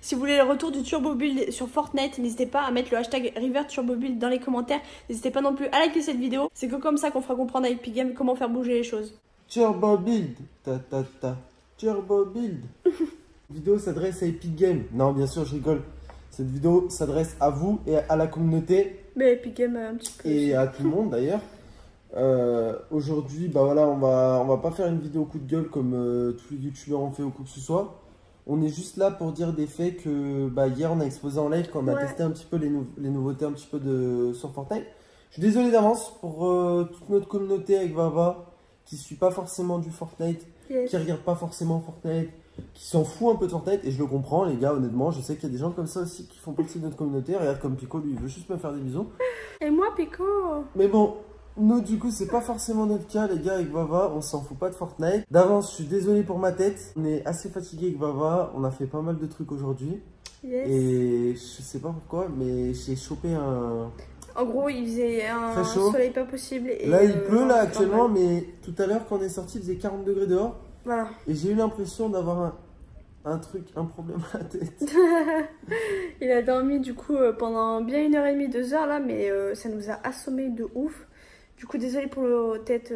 Si vous voulez le retour du Turbo Build sur Fortnite, n'hésitez pas à mettre le hashtag RiverTurboBuild dans les commentaires. N'hésitez pas non plus à liker cette vidéo. C'est que comme ça qu'on fera comprendre à Epic Games comment faire bouger les choses. Turbo Build, Turbo Build. Cette vidéo s'adresse à Epic Games. Non, bien sûr, je rigole. Cette vidéo s'adresse à vous et à la communauté. Mais Epic Games un petit peu. Et à tout le monde d'ailleurs. Aujourd'hui, bah voilà, on va pas faire une vidéo coup de gueule comme tous les youtubeurs ont fait ou quoi que ce soit. On est juste là pour dire des faits que bah, hier on a exposé en live quand on a testé un petit peu les nouveautés un petit peu sur Fortnite. Je suis désolé d'avance pour toute notre communauté avec Vava qui suit pas forcément du Fortnite, qui regarde pas forcément Fortnite, qui s'en fout un peu de Fortnite, et je le comprends les gars, honnêtement, je sais qu'il y a des gens comme ça aussi qui font partie de notre communauté. Regarde comme Pico, lui il veut juste me faire des bisous. Et moi Pico. Mais bon, nous du coup c'est pas forcément notre cas les gars avec Vava, on s'en fout pas de Fortnite. D'avance je suis désolé pour ma tête, on est assez fatigué avec Vava, on a fait pas mal de trucs aujourd'hui. Et je sais pas pourquoi mais j'ai chopé un... En gros il faisait un soleil pas possible. Et là il pleut là actuellement mais tout à l'heure quand on est sorti il faisait 40 degrés dehors. Voilà. Et j'ai eu l'impression d'avoir un problème à la tête. Il a dormi du coup pendant bien 1h30, 2h là, mais ça nous a assommé de ouf. Du coup, désolé pour le tête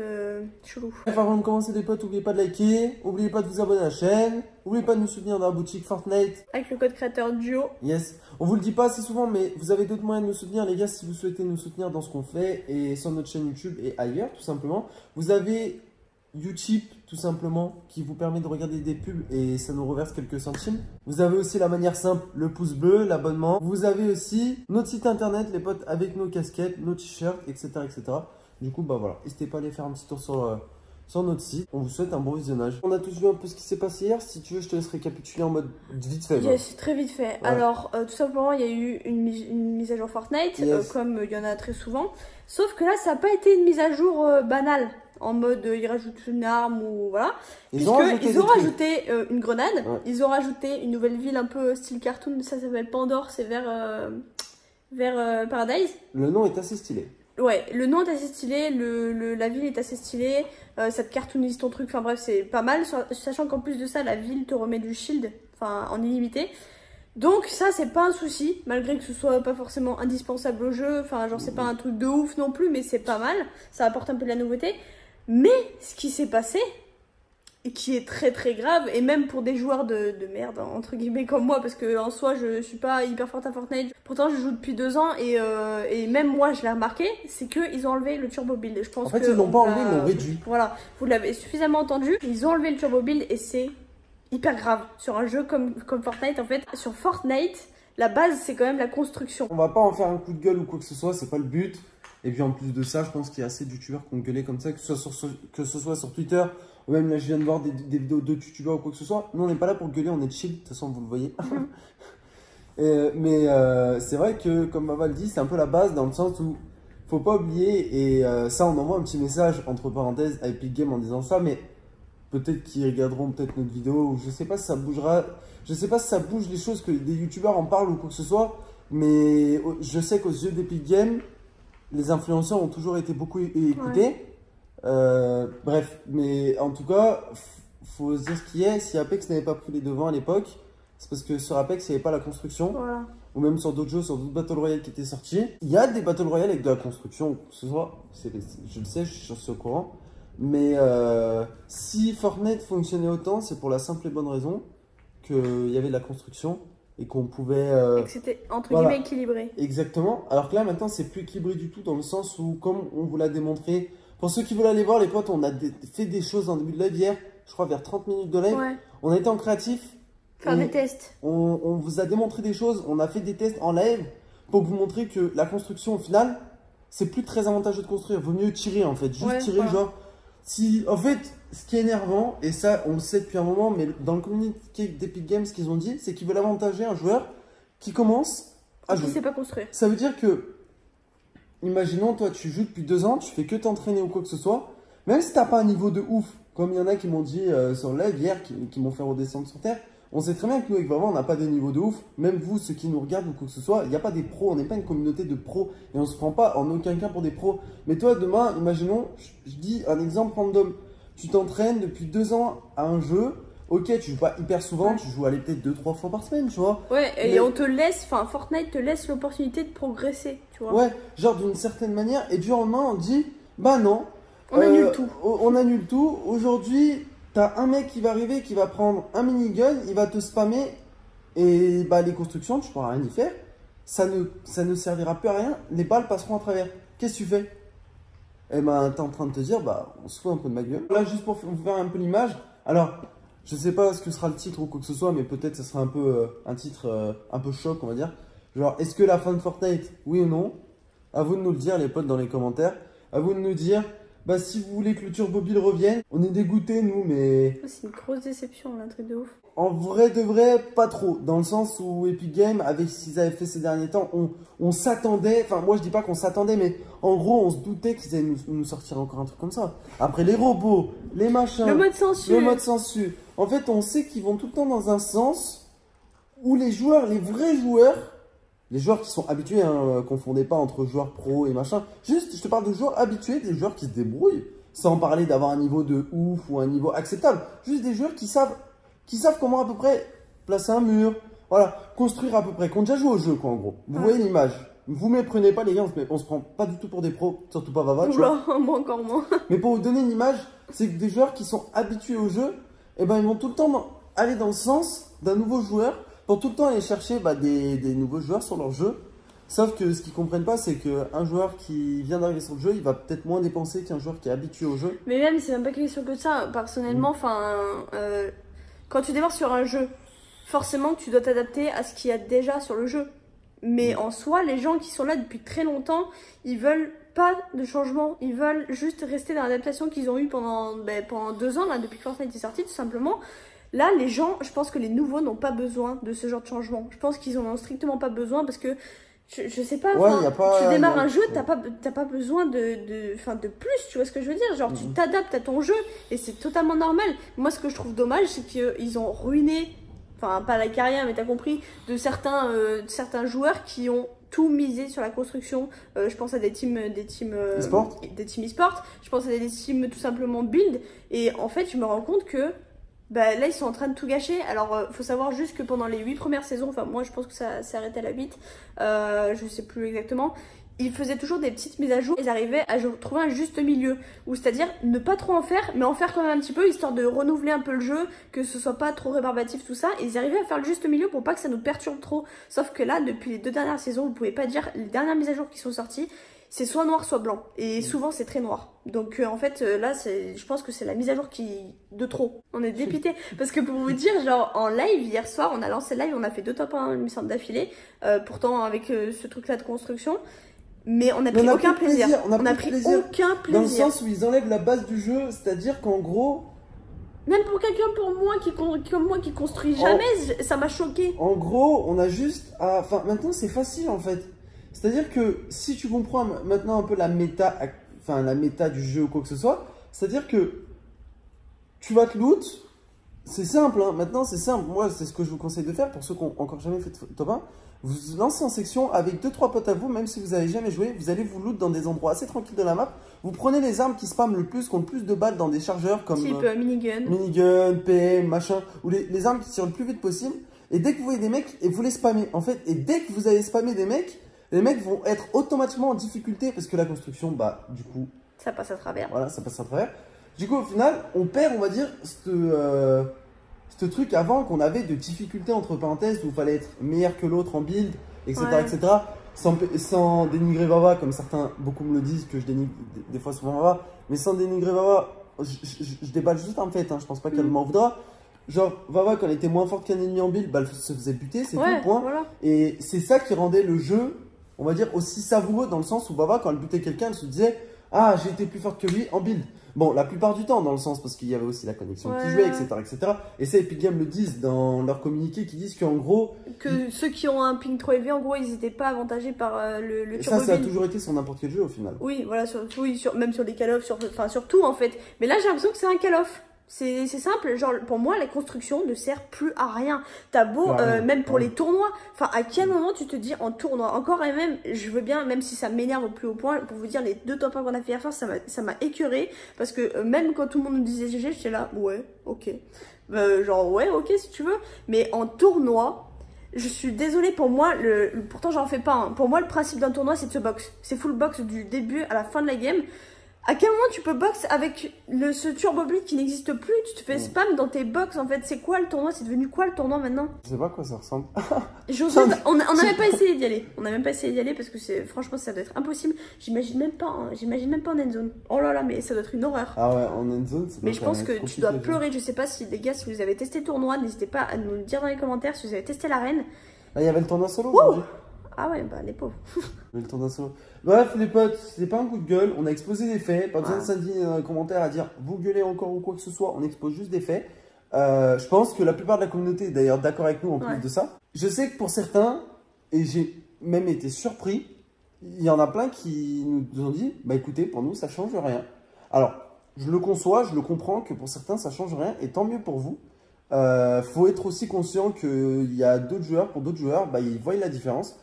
chelou. Avant de commencer les potes, n'oubliez pas de liker, n'oubliez pas de vous abonner à la chaîne, n'oubliez pas de nous soutenir dans la boutique Fortnite. Avec le code créateur Duo. Yes. On vous le dit pas assez souvent, mais vous avez d'autres moyens de nous soutenir les gars si vous souhaitez nous soutenir dans ce qu'on fait et sur notre chaîne YouTube et ailleurs tout simplement. Vous avez Utip tout simplement qui vous permet de regarder des pubs et ça nous reverse quelques centimes. Vous avez aussi la manière simple, le pouce bleu, l'abonnement. Vous avez aussi notre site internet les potes avec nos casquettes, nos t-shirts, etc. etc. Du coup bah voilà, n'hésitez pas à aller faire un petit tour sur notre site. On vous souhaite un bon visionnage. On a tous vu un peu ce qui s'est passé hier. Si tu veux je te laisse récapituler en mode vite fait. Yes, très vite fait. Ouais. Alors tout simplement il y a eu une mise à jour Fortnite comme il y en a très souvent. Sauf que là ça n'a pas été une mise à jour banale. En mode ils rajoutent une arme ou voilà. Ils ont rajouté une grenade. Ouais. Ils ont rajouté une nouvelle ville un peu style cartoon. Ça s'appelle Pandore, c'est vers Paradise. Le nom est assez stylé. Ouais, le nom est assez stylé, la ville est assez stylée, ça te cartoonise ton truc, enfin bref c'est pas mal, sachant qu'en plus de ça la ville te remet du shield, enfin en illimité. Donc ça c'est pas un souci, malgré que ce soit pas forcément indispensable au jeu, enfin genre c'est pas un truc de ouf non plus, mais c'est pas mal, ça apporte un peu de la nouveauté. Mais ce qui s'est passé, et qui est très très grave, et même pour des joueurs de merde, entre guillemets comme moi, parce que en soi je suis pas hyper forte à Fortnite, pourtant je joue depuis 2 ans, et même moi je l'ai remarqué, c'est qu'ils ont enlevé le Turbo Build. Je pense en fait ils l'ont pas enlevé, ils l'ont réduit. Voilà, vous l'avez suffisamment entendu, ils ont enlevé le Turbo Build et c'est hyper grave. Sur un jeu comme Fortnite en fait, sur Fortnite, la base c'est quand même la construction. On va pas en faire un coup de gueule ou quoi que ce soit, c'est pas le but. Et puis en plus de ça, je pense qu'il y a assez de youtubeurs qui ont gueulé comme ça, que ce soit sur Twitter, ou même là je viens de voir des vidéos de youtubeurs ou quoi que ce soit. Nous on n'est pas là pour gueuler, on est chill, de toute façon vous le voyez. Mais c'est vrai que comme Mava le dit, c'est un peu la base dans le sens où faut pas oublier, et ça on envoie un petit message entre parenthèses à Epic Games en disant ça, mais peut-être qu'ils regarderont peut-être notre vidéo, ou je sais pas si ça bougera, je sais pas si ça bouge les choses que des youtubeurs en parlent ou quoi que ce soit, mais je sais qu'aux yeux d'Epic Games, les influenceurs ont toujours été beaucoup écoutés. Ouais. Bref, mais en tout cas, faut se dire ce qui est. Si Apex n'avait pas pris les devants à l'époque, c'est parce que sur Apex, il n'y avait pas la construction. Voilà. Ou même sur d'autres jeux, sur d'autres Battle Royale qui étaient sortis. Il y a des Battle Royale avec de la construction, que ce soit, je le sais, je suis au courant. Mais si Fortnite fonctionnait autant, c'est pour la simple et bonne raison qu'il y avait de la construction. Et qu'on pouvait... et que c'était entre guillemets équilibré. Exactement. Alors que là, maintenant, c'est plus équilibré du tout dans le sens où, comme on vous l'a démontré, pour ceux qui veulent aller voir, les potes, on a fait des choses en début de live hier, je crois vers 30 minutes de live. Ouais. On a été en créatif. Faire des tests. On vous a démontré des choses, on a fait des tests en live pour vous montrer que la construction, au final, c'est plus très avantageux de construire. Vaut mieux tirer, en fait. Juste tirer, genre... Si, en fait, ce qui est énervant, et ça on le sait depuis un moment, mais dans le communiqué d'Epic Games, ce qu'ils ont dit, c'est qu'ils veulent avantager un joueur qui commence à jouer. Qui sait pas construire. Ça veut dire que, imaginons, toi tu joues depuis 2 ans, tu fais que t'entraîner ou quoi que ce soit, même si t'as pas un niveau de ouf, comme il y en a qui m'ont dit sur le live hier, qui m'ont fait redescendre sur terre, on sait très bien que nous avec Vava on n'a pas des niveaux de ouf, même vous ceux qui nous regardent ou quoi que ce soit, il n'y a pas des pros, on n'est pas une communauté de pros, et on se prend pas en aucun cas pour des pros. Mais toi demain, imaginons, je dis un exemple random, tu t'entraînes depuis 2 ans à un jeu, Ok, tu joues pas hyper souvent, tu joues aller peut-être 2-3 fois par semaine, tu vois. Ouais, et Mais- on te laisse, enfin Fortnite te laisse l'opportunité de progresser, tu vois. Ouais, genre d'une certaine manière, et du jour au lendemain, on dit, bah non. On annule tout. On annule tout. Aujourd'hui, t'as un mec qui va arriver, qui va prendre un minigun, il va te spammer, et bah les constructions, tu pourras rien y faire. Ça ne servira plus à rien, les balles passeront à travers. Qu'est-ce que tu fais? Eh ben, t'es en train de te dire, bah, on se fout un peu de ma gueule. Là, juste pour vous faire un peu l'image, alors, je sais pas ce que sera le titre ou quoi que ce soit, mais peut-être ce sera un peu un titre un peu choc, on va dire. Genre, est-ce que la fin de Fortnite, oui ou non? À vous de nous le dire, les potes, dans les commentaires. À vous de nous dire, bah, si vous voulez que le Turbo Bill revienne, on est dégoûtés, nous, mais C'est une grosse déception, là, un truc de ouf. en vrai de vrai, pas trop. Dans le sens où Epic Games, avec ce qu'ils avaient fait ces derniers temps, on s'attendait, enfin, moi je dis pas qu'on s'attendait, mais en gros, on se doutait qu'ils allaient nous sortir encore un truc comme ça. Après, les robots, les machins, Le mode censure. le mode censure. En fait, on sait qu'ils vont tout le temps dans un sens où les joueurs, les vrais joueurs, les joueurs qui sont habitués, hein, confondez pas entre joueurs pro et machin. Juste, je te parle de joueurs habitués, des joueurs qui se débrouillent, sans parler d'avoir un niveau de ouf ou un niveau acceptable. Juste des joueurs qui savent comment à peu près placer un mur, voilà, construire à peu près, qui ont déjà joué au jeu, quoi, en gros. Vous voyez l'image. Vous méprenez pas, les gars, on se prend pas du tout pour des pros, surtout pas Vava, tu vois. Oula, moi encore moins. Mais pour vous donner une image, c'est que des joueurs qui sont habitués au jeu, eh ben, ils vont tout le temps aller dans le sens d'un nouveau joueur pour tout le temps aller chercher bah, des nouveaux joueurs sur leur jeu. Sauf que ce qu'ils comprennent pas, c'est qu'un joueur qui vient d'arriver sur le jeu, il va peut-être moins dépenser qu'un joueur qui est habitué au jeu. Mais même, c'est même pas question que de ça. Personnellement, enfin, quand tu démarres sur un jeu, forcément tu dois t'adapter à ce qu'il y a déjà sur le jeu. Mais en soi, les gens qui sont là depuis très longtemps, ils veulent pas de changement. Ils veulent juste rester dans l'adaptation qu'ils ont eue pendant 2 ans, là, depuis que Fortnite est sorti, tout simplement. Là, les gens, je pense que les nouveaux n'ont pas besoin de ce genre de changement. Je pense qu'ils en ont strictement pas besoin parce que, je sais pas, Ouais, enfin, y a pas- tu démarres y a- un jeu, t'as pas besoin de plus, tu vois ce que je veux dire? Genre, tu t'adaptes à ton jeu et c'est totalement normal. Moi, ce que je trouve dommage, c'est qu'ils ont ruiné, enfin, pas la carrière, mais t'as compris, de certains joueurs qui ont tout misé sur la construction. Je pense à des teams E-sport. des teams e-sport, je pense à des teams tout simplement build, et en fait je me rends compte que bah, là ils sont en train de tout gâcher. Alors faut savoir juste que pendant les 8 premières saisons, enfin moi je pense que ça s'est arrêté à la 8, je sais plus exactement, ils faisaient toujours des petites mises à jour, ils arrivaient à trouver un juste milieu, ou c'est-à-dire ne pas trop en faire, mais en faire quand même un petit peu, histoire de renouveler un peu le jeu, que ce soit pas trop rébarbatif tout ça, et ils arrivaient à faire le juste milieu pour pas que ça nous perturbe trop. Sauf que là, depuis les 2 dernières saisons, vous pouvez pas dire, les dernières mises à jour qui sont sorties, c'est soit noir soit blanc, et souvent c'est très noir. Donc en fait là je pense que c'est la mise à jour de trop. On est dépité parce que pour vous dire, genre en live hier soir, on a lancé le live, on a fait 2 top 1 il me semble d'affilée, pourtant avec ce truc là de construction. Mais on a pris aucun plaisir. On a pris aucun plaisir. Dans le sens où ils enlèvent la base du jeu, c'est-à-dire qu'en gros, même pour quelqu'un comme moi qui construit jamais, ça m'a choqué. en gros, on a juste à... Enfin, maintenant, c'est facile, en fait. C'est-à-dire que si tu comprends maintenant un peu la méta, enfin, la méta du jeu ou quoi que ce soit, c'est-à-dire que tu vas te loot, c'est simple, hein. Maintenant, c'est simple. Moi, c'est ce que je vous conseille de faire pour ceux qui n'ont encore jamais fait de top 1. Vous lancez en section avec 2-3 potes à vous, même si vous n'avez jamais joué, vous allez vous loot dans des endroits assez tranquilles de la map. Vous prenez les armes qui spamment le plus, qui ont le plus de balles dans des chargeurs comme type minigun. Minigun, PM, machin, ou les armes qui tirent le plus vite possible. Et dès que vous voyez des mecs, et vous les spammez. En fait, et dès que vous avez spammé des mecs, les mecs vont être automatiquement en difficulté parce que la construction, bah, du coup, ça passe à travers. Voilà, ça passe à travers. Du coup, au final, on perd, on va dire, ce truc avant qu'on avait de difficulté entre parenthèses où il fallait être meilleur que l'autre en build, etc. Ouais. etc. Sans dénigrer Vava, comme certains, beaucoup me le disent, que je dénigre des fois souvent Vava, mais sans dénigrer Vava, je déballe juste en fait, hein, je pense pas qu'elle m'en voudra. Genre, Vava, quand elle était moins forte qu'un ennemi en build, bah, elle se faisait buter, c'est tout le point. Voilà. Et c'est ça qui rendait le jeu, on va dire, aussi savoureux dans le sens où Vava, quand elle butait quelqu'un, elle se disait « Ah, j'ai été plus forte que lui en build ». Bon, la plupart du temps, dans le sens, parce qu'il y avait aussi la connexion qui jouait, etc., etc. Et ça, Epic Games le disent dans leur communiqué, qui disent qu'en gros... Que ceux qui ont un ping trop élevé, en gros, ils n'étaient pas avantagés par le Et turbo ça a build. toujours été sur n'importe quel jeu, au final. Oui, voilà, même sur les Call of, sur tout, en fait. Mais là, j'ai l'impression que c'est un Call of. C'est simple, genre pour moi la construction ne sert plus à rien. T'as beau, même pour les tournois, enfin à quel moment tu te dis en tournoi, encore et même, je veux bien, même si ça m'énerve au plus haut point, pour vous dire les 2 top 1 qu'on a fait hier soir, ça m'a écœuré, parce que même quand tout le monde nous disait GG, j'étais là, ouais, ok. Genre, ouais, ok, si tu veux. Mais en tournoi, je suis désolée, pour moi, pourtant j'en fais pas. Hein. Pour moi, le principe d'un tournoi, c'est de se box. C'est full box du début à la fin de la game. À quel moment tu peux box avec ce turbo bleed qui n'existe plus? Tu te fais spam dans tes box en fait. C'est quoi le tournoi? C'est devenu quoi le tournoi maintenant? Je sais pas à quoi ça ressemble. On n'a même pas essayé d'y aller. On n'a même pas essayé d'y aller parce que franchement ça doit être impossible. J'imagine même pas. Hein. J'imagine même pas en end zone. Oh là là, mais ça doit être une horreur. Ah ouais, en end zone, mais je pense que tu dois pleurer. Je sais pas si les gars, si vous avez testé le tournoi, n'hésitez pas à nous le dire dans les commentaires si vous avez testé l'arène. Là, il y avait le tournoi solo. Wow. Ah ouais, bah les pauvres. Le tournoi solo. Bref, les potes, c'était pas un coup de gueule. On a exposé des faits. Pas besoin de s'indigner dans les commentaires à dire vous gueulez encore ou quoi que ce soit. On expose juste des faits. Je pense que la plupart de la communauté est d'ailleurs d'accord avec nous en plus de ça. Je sais que pour certains, et j'ai même été surpris, il y en a plein qui nous ont dit bah écoutez, pour nous ça change rien. Alors, je le conçois, je le comprends que pour certains ça change rien et tant mieux pour vous. Faut être aussi conscient qu'il y a d'autres joueurs, pour d'autres joueurs, bah, ils voient la différence.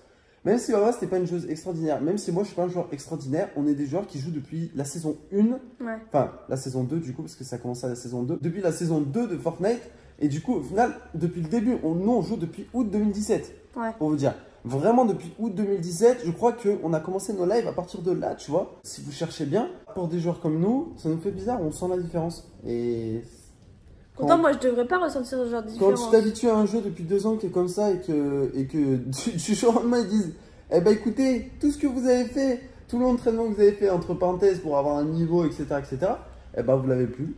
Même si Wawa c'était pas une joueuse extraordinaire, même si moi je suis pas un joueur extraordinaire, on est des joueurs qui jouent depuis la saison 1, enfin la saison 2 du coup, parce que ça a commencé à la saison 2, depuis la saison 2 de Fortnite, et du coup au final, depuis le début, nous on joue depuis août 2017, pour vous dire. Vraiment depuis août 2017, je crois qu'on a commencé nos lives à partir de là, tu vois. Si vous cherchez bien, pour des joueurs comme nous, ça nous fait bizarre, on sent la différence. Et... Pourtant, moi, je devrais pas ressentir ce genre de différence. Quand tu t'habitues à un jeu depuis 2 ans qui est comme ça et que du jour au lendemain, ils disent eh ben écoutez, tout ce que vous avez fait, tout l'entraînement que vous avez fait, entre parenthèses, pour avoir un niveau, etc., eh ben vous l'avez plus.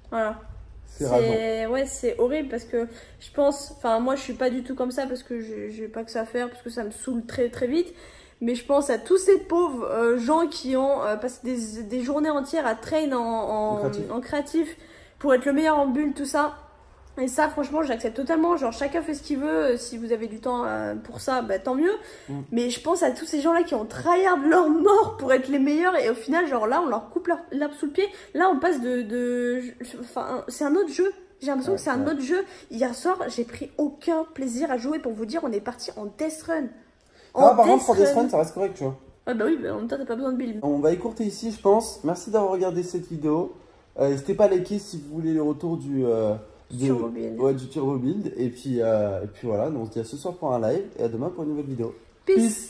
Voilà. C'est rageant. Ouais, c'est horrible parce que je pense, enfin, moi, je suis pas du tout comme ça parce que j'ai pas que ça à faire, parce que ça me saoule très, très vite. Mais je pense à tous ces pauvres gens qui ont passé des journées entières à train en créatif. Pour être le meilleur en bulle, tout ça. Et ça, franchement, j'accepte totalement. Genre, chacun fait ce qu'il veut. Si vous avez du temps pour ça, bah, tant mieux. Mais je pense à tous ces gens-là qui ont tryhard leur mort pour être les meilleurs. Et au final, genre là, on leur coupe l'arbre sous le pied. Là, on passe Enfin, c'est un autre jeu. J'ai l'impression que c'est un autre jeu. Hier soir, j'ai pris aucun plaisir à jouer. Pour vous dire, on est parti en Death Run. Par contre, pour Death Run, ça reste correct, tu vois. Ah bah oui, bah, en même temps, t'as pas besoin de build. On va écourter ici, je pense. Merci d'avoir regardé cette vidéo. N'hésitez pas à liker si vous voulez le retour du turbo build. Et puis voilà, donc on se dit à ce soir pour un live et à demain pour une nouvelle vidéo. Peace.